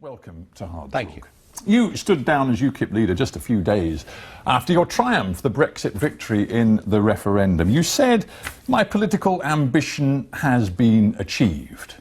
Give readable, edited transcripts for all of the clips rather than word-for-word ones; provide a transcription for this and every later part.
Welcome to HARDtalk. Thank you. You stood down as UKIP leader just a few days after your triumph, the Brexit victory in the referendum. You said, "My political ambition has been achieved."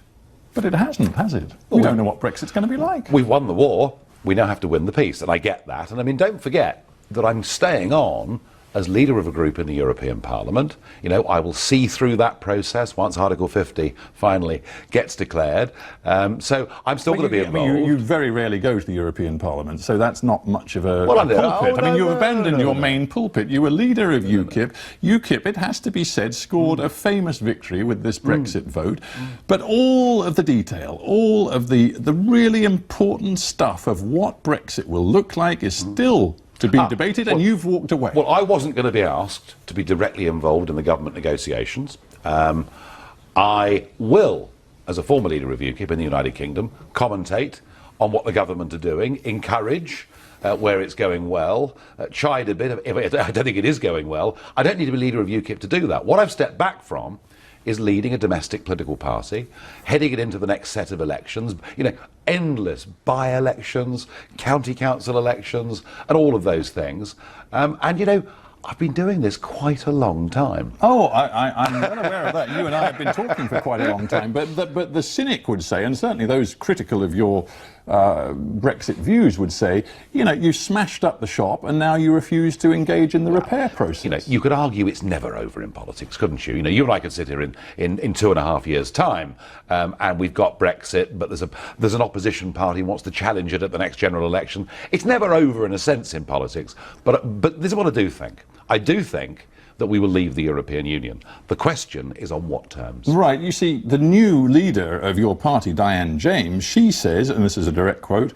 But it hasn't, has it? We don't know what Brexit's going to be like. We've won the war. We now have to win the peace, and I get that. And I mean, don't forget that I'm staying on as leader of a group in the European Parliament. You know, I will see through that process once Article 50 finally gets declared. So I'm still going to be involved. You very rarely go to the European Parliament, so that's not much of a pulpit. You've abandoned your main pulpit. You were leader of UKIP. UKIP, it has to be said, scored a famous victory with this Brexit vote. But all of the detail, all of the really important stuff of what Brexit will look like is still to be debated, and you've walked away. Well, I wasn't going to be asked to be directly involved in the government negotiations. I will, as a former leader of UKIP in the United Kingdom, commentate on what the government are doing, encourage where it's going well, chide a bit if I don't think it is going well. I don't need to be leader of UKIP to do that. What I've stepped back from is leading a domestic political party, heading it into the next set of elections, you know, endless by-elections, county council elections, and all of those things. And, you know, I've been doing this quite a long time. Oh, I'm well aware of that. You and I have been talking for quite a long time. But the cynic would say, and certainly those critical of your Brexit views would say, you know, you smashed up the shop and now you refuse to engage in the repair process. You know, you could argue it's never over in politics, couldn't you? You know, you and I could sit here in 2.5 years' time and we've got Brexit, but there's an opposition party who wants to challenge it at the next general election. It's never over in a sense in politics. But this is what I do think. I do think that we will leave the European Union. The question is on what terms. Right, you see, the new leader of your party, Diane James, she says, and this is a direct quote,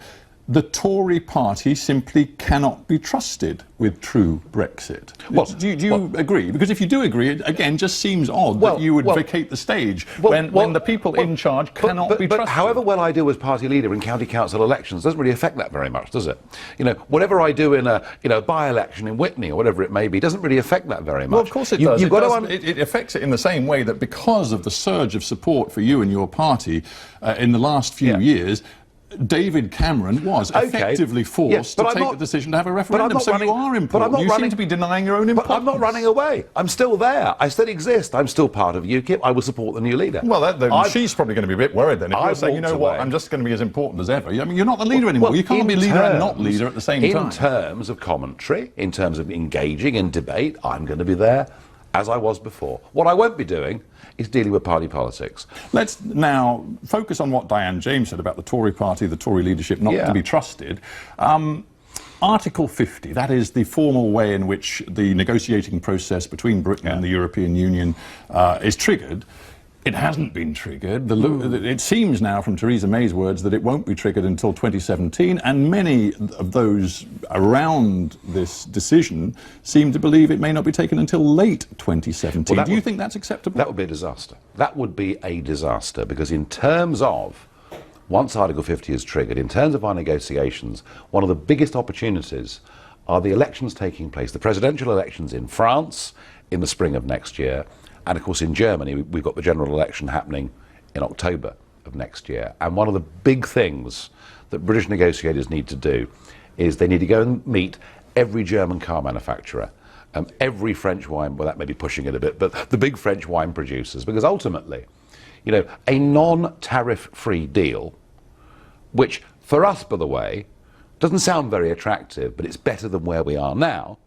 "The Tory party simply cannot be trusted with true Brexit." Well, do you agree? Because if you do agree, it again just seems odd that you would vacate the stage when the people in charge cannot be trusted. But however well I do as party leader in county council elections doesn't really affect that very much, does it? You know, whatever I do in a by-election in Witney or whatever it may be doesn't really affect that very much. Well, of course it does. It affects it in the same way that because of the surge of support for you and your party in the last few years, David Cameron was effectively forced to take the decision to have a referendum. So you are important. You seem to be denying your own importance. But I'm not running away. I'm still there. I still exist. I'm still part of UKIP. I will support the new leader. Well, she's probably going to be a bit worried then. If you're saying, you know what, I'm just going to be as important as ever. I mean, you're not the leader anymore. You can't be leader and not leader at the same time. In terms of commentary, in terms of engaging in debate, I'm going to be there as I was before. What I won't be doing is dealing with party politics. Let's now focus on what Diane James said about the Tory party, the Tory leadership not to be trusted. Article 50, that is the formal way in which the negotiating process between Britain and the European Union is triggered. It hasn't been triggered. It seems now from Theresa May's words that it won't be triggered until 2017, and many of those around this decision seem to believe it may not be taken until late 2017. Do you think that's acceptable? That would be a disaster. That would be a disaster, because in terms of, once Article 50 is triggered, in terms of our negotiations, one of the biggest opportunities are the elections taking place, the presidential elections in France in the spring of next year. And of course in Germany, we've got the general election happening in October of next year. And one of the big things that British negotiators need to do is they need to go and meet every German car manufacturer, every French wine, well, that may be pushing it a bit, but the big French wine producers. Because ultimately, you know, a non-tariff-free deal, which for us, by the way, doesn't sound very attractive, but it's better than where we are now.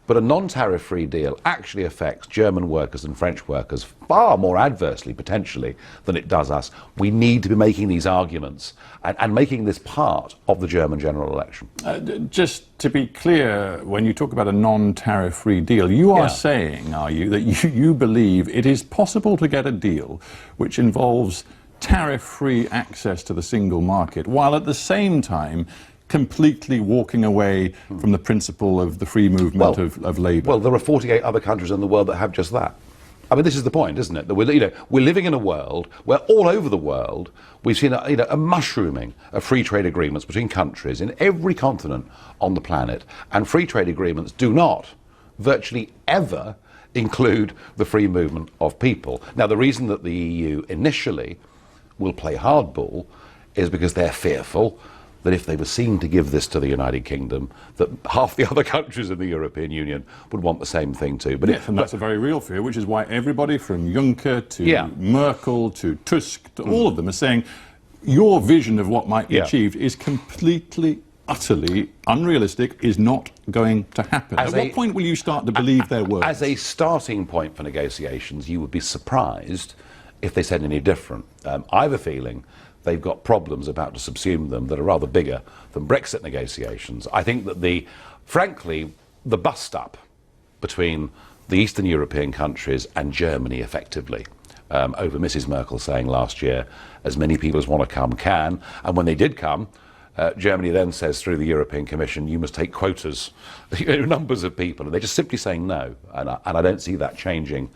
But a non-tariff-free deal actually affects German workers and French workers far more adversely, potentially, than it does us. We need to be making these arguments and making this part of the German general election. Just to be clear, when you talk about a non-tariff-free deal, you are saying, are you, that you believe it is possible to get a deal which involves tariff-free access to the single market, while at the same time completely walking away from the principle of the free movement of labour? Well, there are 48 other countries in the world that have just that. I mean, this is the point, isn't it? That we're living in a world where all over the world we've seen a mushrooming of free trade agreements between countries in every continent on the planet, and free trade agreements do not virtually ever include the free movement of people. Now, the reason that the EU initially will play hardball is because they're fearful that if they were seen to give this to the United Kingdom, that half the other countries in the European Union would want the same thing too. But yes, and that's a very real fear, which is why everybody from Juncker to Merkel to Tusk to all of them are saying your vision of what might be achieved is completely, utterly unrealistic, is not going to happen. At what point will you start to believe their words? As a starting point for negotiations, you would be surprised if they said any different. I have a feeling they've got problems about to subsume them that are rather bigger than Brexit negotiations. I think that frankly, the bust-up between the Eastern European countries and Germany effectively, over Mrs. Merkel saying last year, as many people as want to come can, and when they did come, Germany then says through the European Commission, you must take quotas, numbers of people, and they're just simply saying no, and I don't see that changing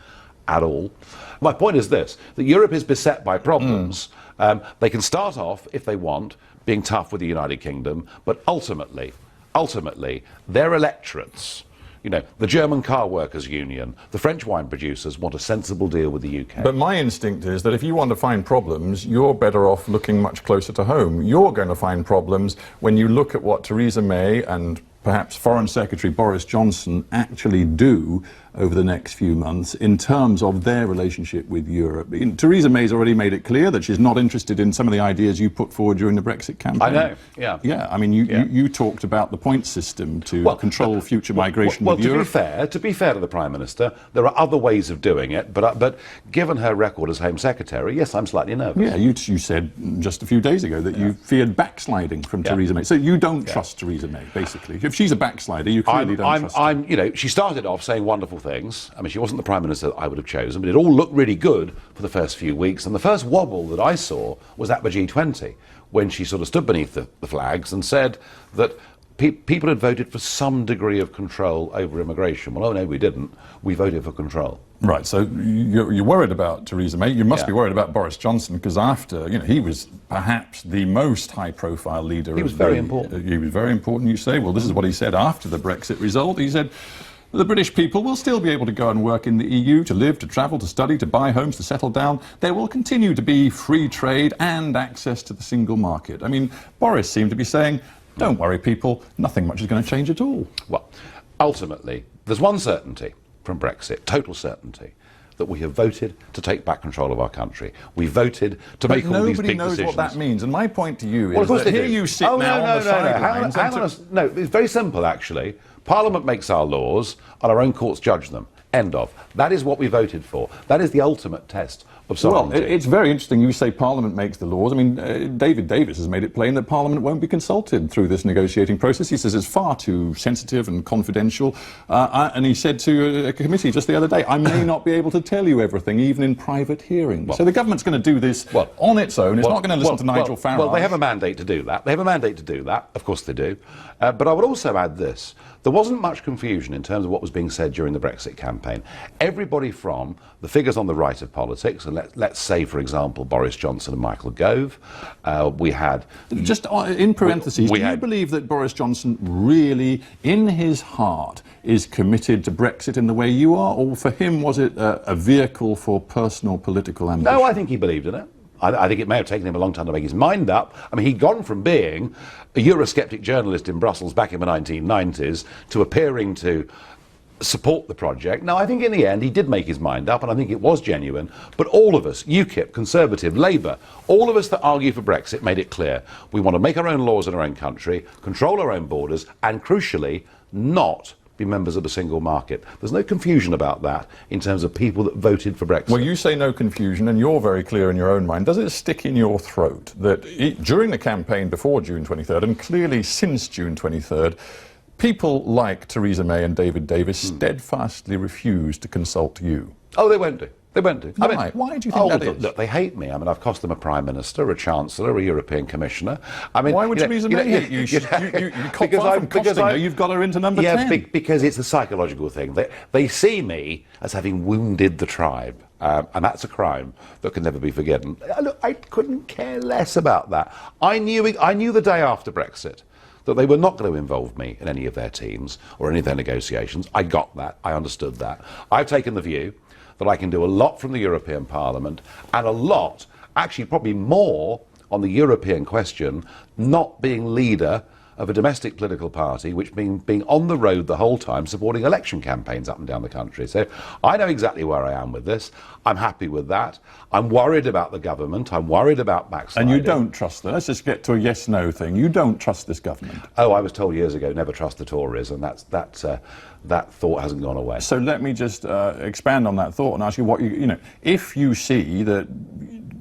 at all. My point is this, that Europe is beset by problems. They can start off, if they want, being tough with the United Kingdom, but ultimately, their electorates, the German car workers union, the French wine producers want a sensible deal with the UK. But my instinct is that if you want to find problems, you're better off looking much closer to home. You're going to find problems when you look at what Theresa May and perhaps Foreign Secretary Boris Johnson actually do over the next few months in terms of their relationship with Europe. Theresa May's already made it clear that she's not interested in some of the ideas you put forward during the Brexit campaign. I know, yeah. Yeah, I mean, you talked about the point system to control future migration with Europe. To be fair to the Prime Minister, there are other ways of doing it, but given her record as Home Secretary, yes, I'm slightly nervous. Yeah, you said just a few days ago that you feared backsliding from Theresa May. So you don't trust Theresa May, basically. If she's a backslider, you clearly don't trust her. She started off saying wonderful things. I mean, she wasn't the Prime Minister that I would have chosen, but it all looked really good for the first few weeks. And the first wobble that I saw was at the G20, when she sort of stood beneath the flags and said that people had voted for some degree of control over immigration. Well, oh no, we didn't. We voted for control. Right, so you're worried about Theresa May. You must be worried about Boris Johnson, because after, he was perhaps the most high-profile leader. He was very important. He was very important, you say. Well, this is what he said after the Brexit result. He said, the British people will still be able to go and work in the EU, to live, to travel, to study, to buy homes, to settle down. There will continue to be free trade and access to the single market. I mean, Boris seemed to be saying, don't worry, people, nothing much is going to change at all. Well, ultimately, there's one certainty from Brexit, total certainty, that we have voted to take back control of our country. We voted to make all these big decisions. Nobody knows what that means. And my point to you is that here you sit now on the sidelines. No, it's very simple, actually. Parliament makes our laws, and our own courts judge them. End of. That is what we voted for. That is the ultimate test of sovereignty. Well, it's very interesting you say Parliament makes the laws. I mean, David Davis has made it plain that Parliament won't be consulted through this negotiating process. He says it's far too sensitive and confidential. And he said to a committee just the other day, I may not be able to tell you everything, even in private hearings. So the government's going to do this on its own. It's not going to listen to Nigel Farage. Well, they have a mandate to do that. They have a mandate to do that. Of course they do. But I would also add this. There wasn't much confusion in terms of what was being said during the Brexit campaign. Everybody from the figures on the right of politics, and let's say, for example, Boris Johnson and Michael Gove, we had... Just in parentheses, do you believe that Boris Johnson really, in his heart, is committed to Brexit in the way you are? Or for him, was it a vehicle for personal political ambition? No, I think he believed in it. I think it may have taken him a long time to make his mind up. I mean, he'd gone from being a Eurosceptic journalist in Brussels back in the 1990s to appearing to support the project. Now, I think in the end he did make his mind up, and I think it was genuine. But all of us, UKIP, Conservative, Labour, all of us that argue for Brexit made it clear we want to make our own laws in our own country, control our own borders, and crucially, not be members of the single market. There's no confusion about that in terms of people that voted for Brexit. Well, you say no confusion, and you're very clear in your own mind. Does it stick in your throat that during the campaign before June 23rd, and clearly since June 23rd, people like Theresa May and David Davis steadfastly refuse to consult you? Oh, they won't do. They won't do. Why? Why do you think that is? Look, they hate me. I mean, I've cost them a Prime Minister, a Chancellor, a European Commissioner. I mean, why would Theresa May hate you? You've got her into number 10. Yeah, because it's a psychological thing. They see me as having wounded the tribe. And that's a crime that can never be forgiven. Look, I couldn't care less about that. I knew the day after Brexit that they were not going to involve me in any of their teams or any of their negotiations. I got that. I understood that. I've taken the view that I can do a lot from the European Parliament and a lot, actually probably more, on the European question, not being leader of a domestic political party, which being on the road the whole time, supporting election campaigns up and down the country. So I know exactly where I am with this. I'm happy with that. I'm worried about the government. I'm worried about backsliding. And you don't trust them. Let's just get to a yes-no thing. You don't trust this government. Oh, I was told years ago, never trust the Tories, and that thought hasn't gone away. So let me just expand on that thought and ask you what if you see that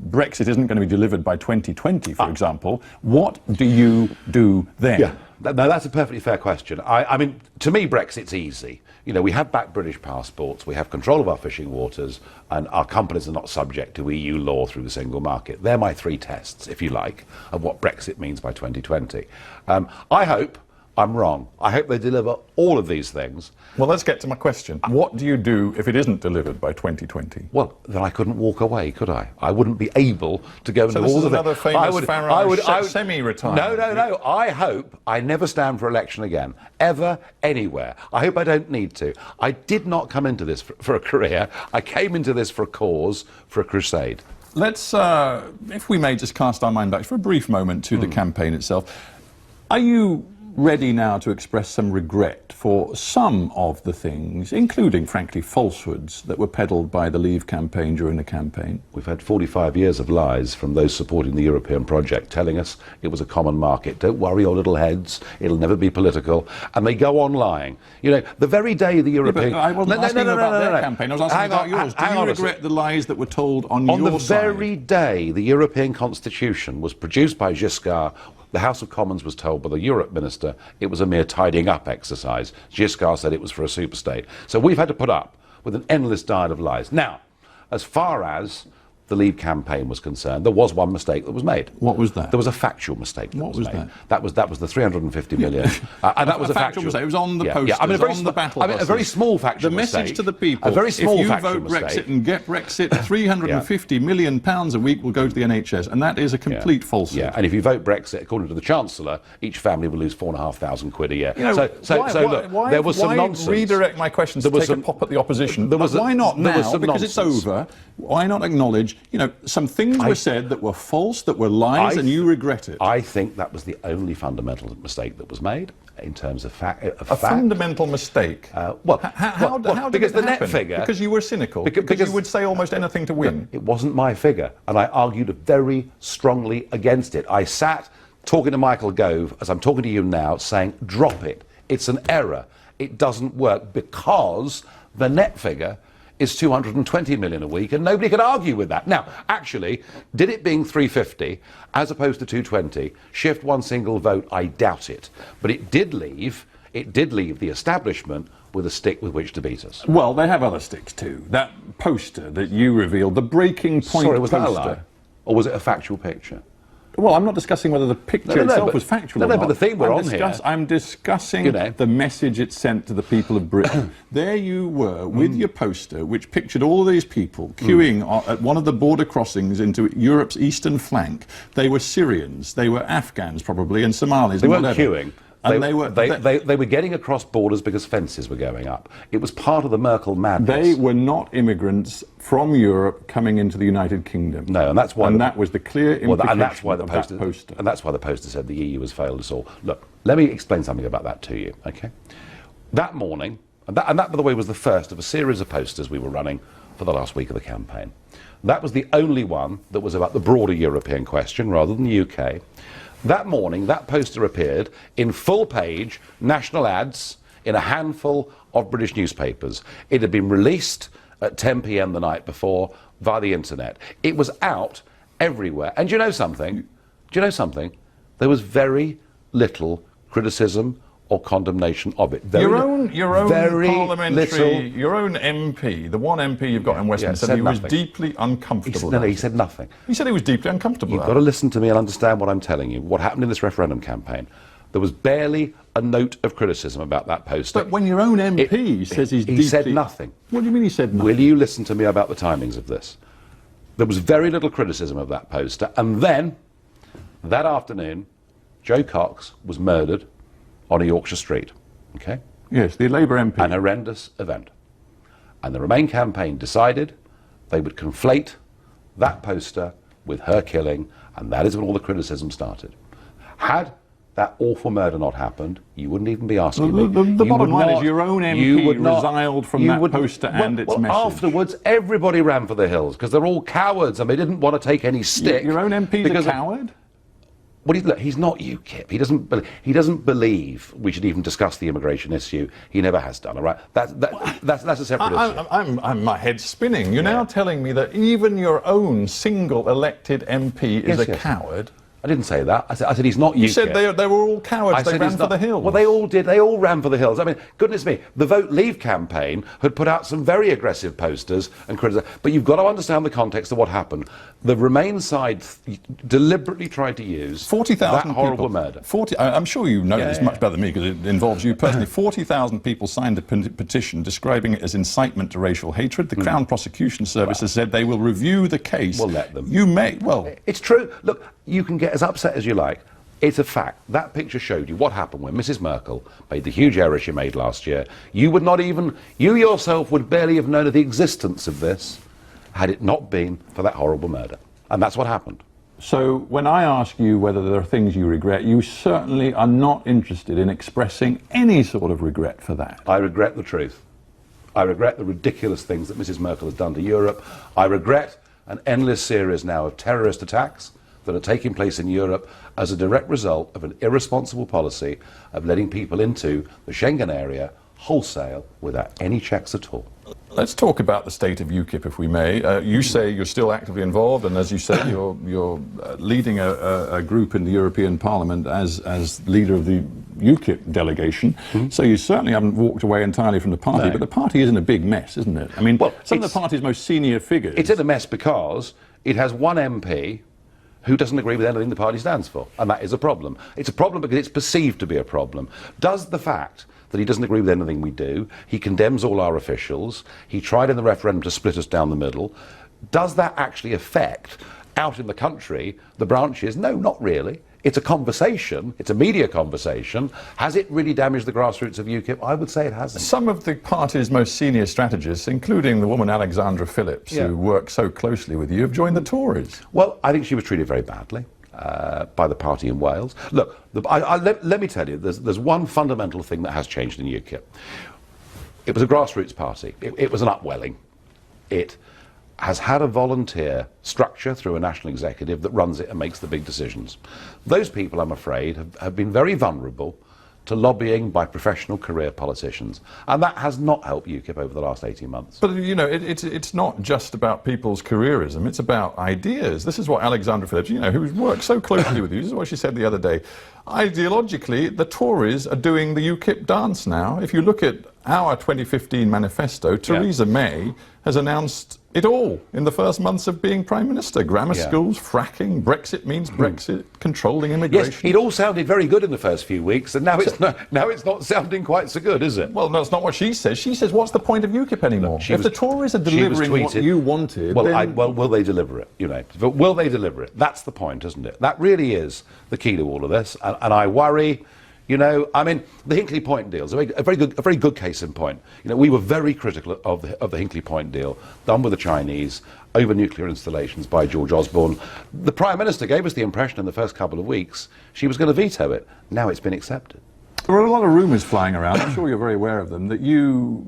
Brexit isn't going to be delivered by 2020, for example, what do you do then? Yeah, no, that's a perfectly fair question. I mean, to me, Brexit's easy. We have back British passports, we have control of our fishing waters, and our companies are not subject to EU law through the single market. They're my three tests, if you like, of what Brexit means by 2020. I hope I'm wrong. I hope they deliver all of these things. Well, let's get to my question. What do you do if it isn't delivered by 2020? Well, then I couldn't walk away, could I? I wouldn't be able to go into all the... So this is another famous Farage semi-retirement. No. I hope I never stand for election again, ever, anywhere. I hope I don't need to. I did not come into this for a career. I came into this for a cause, for a crusade. Let's, if we may, just cast our mind back for a brief moment to the campaign itself. Are you ready now to express some regret for some of the things, including, frankly, falsehoods that were peddled by the Leave campaign during the campaign? We've had 45 years of lies from those supporting the European project, telling us it was a common market. Don't worry your little heads, it'll never be political. And they go on lying. The very day the European... I wasn't asking about their campaign, I was asking about yours. Do you regret the lies that were told on your side? On the very day the European Constitution was produced by Giscard, the House of Commons was told by the Europe Minister it was a mere tidying up exercise. Giscard said it was for a superstate. So we've had to put up with an endless diet of lies. Now, as far as the Leave campaign was concerned, there was one mistake that was made. What was that? There was a factual mistake that was made. That? That was the 350 million. And that was a factual mistake. It was on the posters, on the battle buses. A very small factual mistake. The message to the people, a very small if you factual vote mistake. Brexit and get Brexit, £350 million a week will go to the NHS, and that is a complete falsehood. Yeah, and if you vote Brexit, according to the Chancellor, each family will lose £4,500 a year. Look, there was some nonsense. Why redirect my questions to take a pop at the opposition? Why not now, because it's over, why not acknowledge, some things were said that were false, that were lies, and you regret it? I think that was the only fundamental mistake that was made in terms of fact. Fundamental mistake? How because the net figure... Because you were cynical? Because you would say almost anything to win? It wasn't my figure, and I argued very strongly against it. I sat talking to Michael Gove, as I'm talking to you now, saying, drop it. It's an error. It doesn't work, because the net figure is 220 million a week, and nobody could argue with that. Now, actually, did it being 350 as opposed to 220 shift one single vote? I doubt it. But it did leave the establishment with a stick with which to beat us. Well, they have other sticks too. That poster that you revealed, the breaking point Sorry, was poster. That a lie? Or was it a factual picture? Well, I'm not discussing whether the picture itself was factual or not. But the thing I'm discussing the message it sent to the people of Britain. There you were with your poster, which pictured all of these people queuing at one of the border crossings into Europe's eastern flank. They were Syrians, they were Afghans probably, and Somalis. They weren't queuing. And they were getting across borders because fences were going up. It was part of the Merkel madness. They were not immigrants from Europe coming into the United Kingdom. No, and that's why. And that was the clear implication and that's why the of poster, that poster. And that's why the poster said the EU has failed us all. Look, let me explain something about that to you. Okay, that morning, and that, by the way, was the first of a series of posters we were running for the last week of the campaign. That was the only one that was about the broader European question rather than the UK. That morning, that poster appeared in full-page national ads in a handful of British newspapers. It had been released at 10 p.m. the night before via the internet. It was out everywhere. And do you know something? There was very little criticism or condemnation of it. Your own parliamentary, your own MP, the one MP you've got in Westminster, said he was deeply uncomfortable. He said nothing. He said he was deeply uncomfortable. You've got to listen to me and understand what I'm telling you. What happened in this referendum campaign? There was barely a note of criticism about that poster. But when your own MP says he's deeply... He said nothing. What do you mean he said nothing? Will you listen to me about the timings of this? There was very little criticism of that poster. And then, that afternoon, Joe Cox was murdered on a Yorkshire street. Okay? Yes, the Labour MP. An horrendous event. And the Remain campaign decided they would conflate that poster with her killing, and that is when all the criticism started. Had that awful murder not happened, you wouldn't even be asking me. The bottom line is your own MP resigned from that post to end its message. Afterwards, everybody ran for the hills because they're all cowards and they didn't want to take any stick. Your own MP's a coward? Well, look, he's not UKIP. He doesn't believe we should even discuss the immigration issue. He never has done. All right, that's a separate issue. My head's spinning. You're now telling me that even your own single elected MP is a coward. I didn't say that. I said he's not UKIP. You said they were all cowards. They ran for the hills. Well, they all did. They all ran for the hills. I mean, goodness me, the Vote Leave campaign had put out some very aggressive posters and criticised. But you've got to understand the context of what happened. The Remain side deliberately tried to use 40,000 that horrible murder. I'm sure you know this much better than me because it involves you personally. 40,000 people signed a petition describing it as incitement to racial hatred. The Crown Prosecution Service has said they will review the case. We'll let them. You may. Well, it's true. Look, you can get as upset as you like. It's a fact. That picture showed you what happened when Mrs. Merkel made the huge error she made last year. You would not even, you yourself would barely have known of the existence of this had it not been for that horrible murder. And that's what happened. So when I ask you whether there are things you regret, you certainly are not interested in expressing any sort of regret for that. I regret the truth. I regret the ridiculous things that Mrs. Merkel has done to Europe. I regret an endless series now of terrorist attacks that are taking place in Europe as a direct result of an irresponsible policy of letting people into the Schengen area wholesale without any checks at all. Let's talk about the state of UKIP, if we may. You say you're still actively involved, and as you say, you're leading a group in the European Parliament as leader of the UKIP delegation. So you certainly haven't walked away entirely from the party, but the party is in a big mess, isn't it? I mean, some of the party's most senior figures... It's in a mess because it has one MP who doesn't agree with anything the party stands for, and that is a problem. It's a problem because it's perceived to be a problem. Does the fact that he doesn't agree with anything we do, he condemns all our officials, he tried in the referendum to split us down the middle, does that actually affect, out in the country, the branches? No, not really. It's a conversation, it's a media conversation. Has it really damaged the grassroots of UKIP? I would say it hasn't. Some of the party's most senior strategists, including the woman Alexandra Phillips, who works so closely with you, have joined the Tories. Well, I think she was treated very badly by the party in Wales. Look, let me tell you, there's one fundamental thing that has changed in UKIP. It was a grassroots party. It was an upwelling. It has had a volunteer structure through a national executive that runs it and makes the big decisions. Those people, I'm afraid, have been very vulnerable to lobbying by professional career politicians. And that has not helped UKIP over the last 18 months. But, you know, it's not just about people's careerism, it's about ideas. This is what Alexandra Phillips, you know, who's worked so closely with you, this is what she said the other day. Ideologically, the Tories are doing the UKIP dance now. If you look at our 2015 manifesto, Theresa May has announced it all in the first months of being Prime Minister. Grammar schools, fracking, Brexit means Brexit, controlling immigration. Yes, it all sounded very good in the first few weeks, and now it's not sounding quite so good, is it? Well, no, it's not what she says. She says, what's the point of UKIP anymore? If the Tories are delivering what you wanted, well, will they deliver it? You know, will they deliver it? That's the point, isn't it? That really is the key to all of this, and I worry. You know, I mean, the Hinkley Point deal is a very good case in point. You know, we were very critical of the Hinkley Point deal done with the Chinese over nuclear installations by George Osborne. The Prime Minister gave us the impression in the first couple of weeks she was going to veto it. Now it's been accepted. There are a lot of rumours flying around, I'm sure you're very aware of them, that you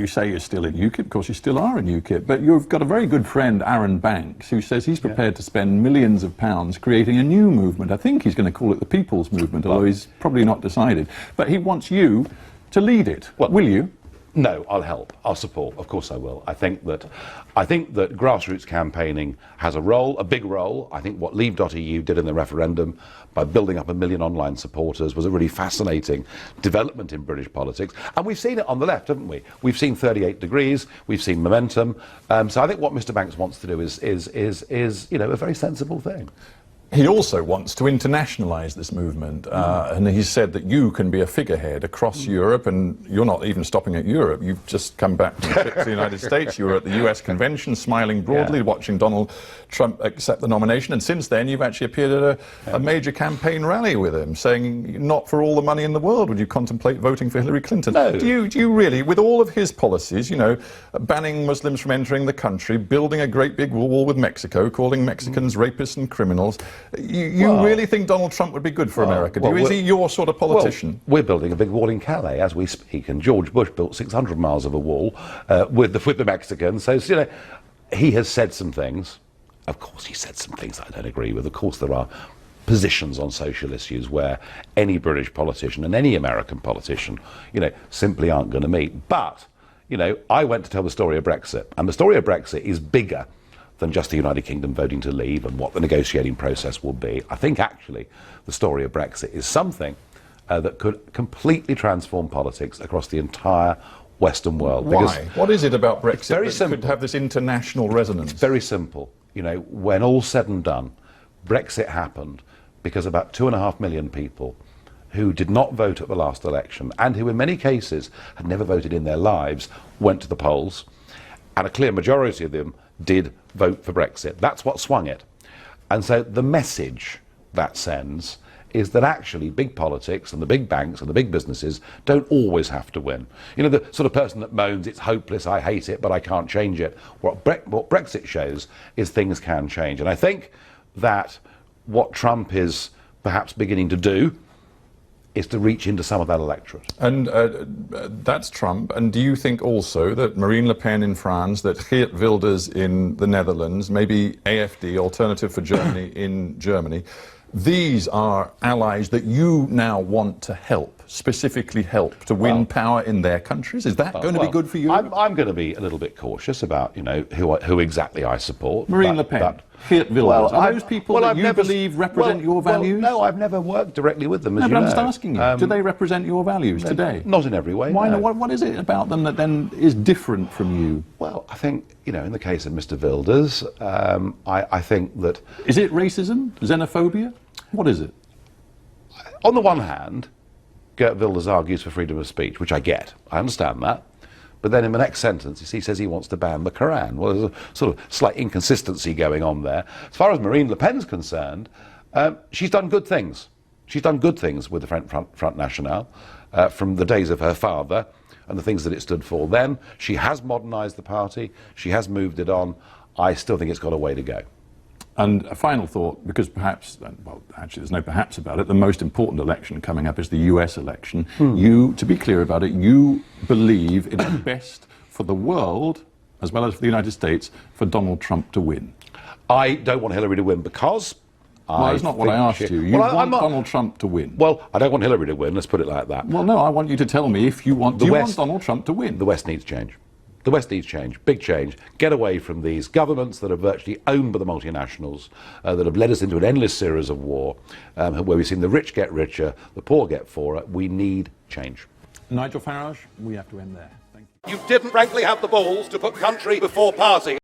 say you're still in UKIP, of course you still are in UKIP, but you've got a very good friend, Aaron Banks, who says he's prepared to spend millions of pounds creating a new movement. I think he's going to call it the People's Movement, although he's probably not decided. But he wants you to lead it. Well, will you? No, I'll help. I'll support. Of course I will. I think that grassroots campaigning has a role, a big role. I think what Leave.eu did in the referendum by building up 1 million online supporters was a really fascinating development in British politics. And we've seen it on the left, haven't we? We've seen 38 Degrees, we've seen Momentum. So I think what Mr. Banks wants to do is you know, a very sensible thing. He also wants to internationalise this movement, and he said that you can be a figurehead across Europe, and you're not even stopping at Europe. You've just come back from a trip to the United States. You were at the US convention, smiling broadly, watching Donald Trump accept the nomination, and since then you've actually appeared at a major campaign rally with him, saying, not for all the money in the world would you contemplate voting for Hillary Clinton. No. Do you really, with all of his policies, you know, banning Muslims from entering the country, building a great big wall with Mexico, calling Mexicans rapists and criminals, you really think Donald Trump would be good for America? Is he your sort of politician? Well, we're building a big wall in Calais as we speak, and George Bush built 600 miles of a wall with the Mexicans. So, you know, he has said some things. Of course, he said some things I don't agree with. Of course, there are positions on social issues where any British politician and any American politician, you know, simply aren't going to meet. But, you know, I went to tell the story of Brexit, and the story of Brexit is bigger than just the United Kingdom voting to leave and what the negotiating process will be. I think actually the story of Brexit is something that could completely transform politics across the entire Western world. Why? What is it about Brexit that simple. could have this international resonance? It's very simple. You know, when all's said and done, Brexit happened because about 2.5 million people who did not vote at the last election and who in many cases had never voted in their lives went to the polls, and a clear majority of them did vote for Brexit. That's what swung it. And so the message that sends is that actually big politics and the big banks and the big businesses don't always have to win. You know, the sort of person that moans, it's hopeless, I hate it, but I can't change it. What Brexit shows is things can change. And I think that what Trump is perhaps beginning to do is to reach into some of that electorate. And that's Trump. And do you think also that Marine Le Pen in France, that Geert Wilders in the Netherlands, maybe AFD, Alternative for Germany in Germany, these are allies that you now want to help, specifically help to win power in their countries? Is that going to be good for you? I'm going to be a little bit cautious about, you know, who exactly I support. Marine Le Pen, Geert Wilders, are those people that you believe represent your values? No, I've never worked directly with them, as you know. But I'm just asking you, do they represent your values today? Not in every way, Why no. not? What is it about them that then is different from you? Well, I think, you know, in the case of Mr. Wilders, I think that... Is it racism? Xenophobia? What is it? On the one hand, Geert Wilders argues for freedom of speech, which I get. I understand that. But then in the next sentence, he says he wants to ban the Quran. Well, there's a sort of slight inconsistency going on there. As far as Marine Le Pen's concerned, she's done good things. She's done good things with the Front National from the days of her father and the things that it stood for then. She has modernised the party. She has moved it on. I still think it's got a way to go. And a final thought, because perhaps, well, actually there's no perhaps about it, the most important election coming up is the US election. You, to be clear about it, you believe it is best for the world, as well as for the United States, for Donald Trump to win. I don't want Hillary to win because... Well, that's not what I asked you. You want Donald Trump to win. Well, I don't want Hillary to win, let's put it like that. Well, no, I want you to tell me if you want... Do you want Donald Trump to win? The West needs change. The West needs change, big change. Get away from these governments that are virtually owned by the multinationals, that have led us into an endless series of war, where we've seen the rich get richer, the poor get poorer. We need change. Nigel Farage, we have to end there. Thank you. You didn't frankly have the balls to put country before party.